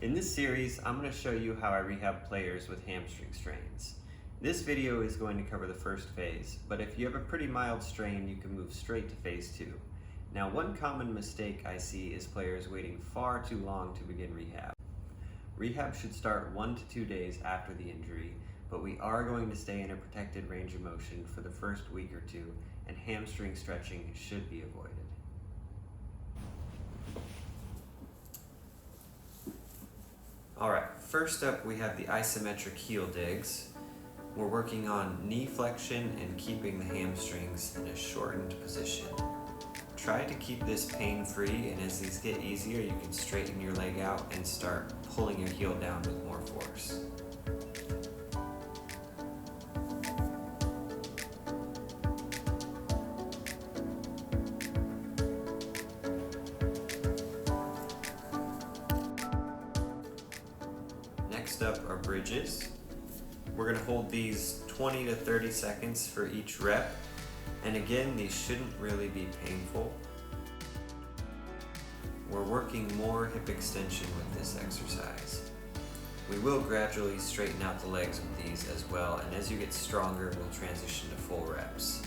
In this series, I'm going to show you how I rehab players with hamstring strains. This video is going to cover the first phase, but if you have a pretty mild strain, you can move straight to phase 2. Now, one common mistake I see is players waiting far too long to begin rehab. Rehab should start 1 to 2 days after the injury, but we are going to stay in a protected range of motion for the first week or two, and hamstring stretching should be avoided. Alright, first up we have the isometric heel digs. We're working on knee flexion and keeping the hamstrings in a shortened position. Try to keep this pain-free, and as these get easier, you can straighten your leg out and start pulling your heel down with more force. Next up are bridges. We're going to hold these 20 to 30 seconds for each rep, and again, these shouldn't really be painful. We're working more hip extension with this exercise. We will gradually straighten out the legs with these as well, and as you get stronger, we'll transition to full reps.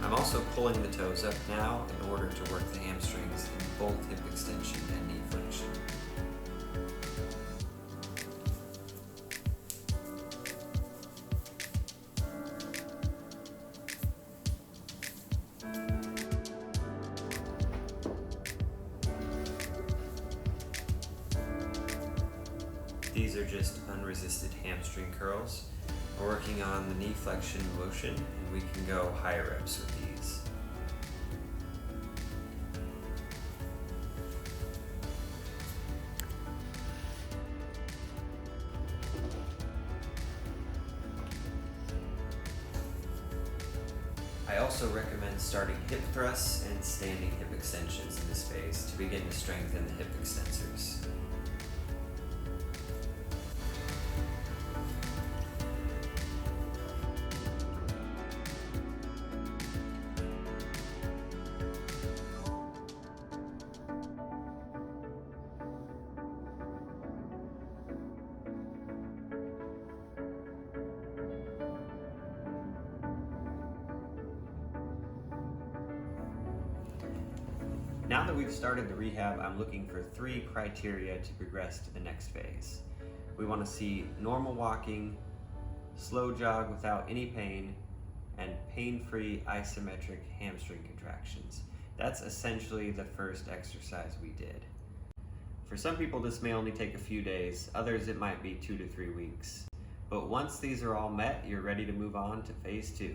I'm also pulling the toes up now in order to work the hamstrings in both hip extension and knee flexion. These are just unresisted hamstring curls. We're working on the knee flexion motion, and we can go higher reps with these. I also recommend starting hip thrusts and standing hip extensions in this phase to begin to strengthen the hip extensors. Now that we've started the rehab, I'm looking for 3 criteria to progress to the next phase. We want to see normal walking, slow jog without any pain, and pain-free isometric hamstring contractions. That's essentially the first exercise we did. For some people, this may only take a few days, others it might be 2 to 3 weeks. But once these are all met, you're ready to move on to phase 2.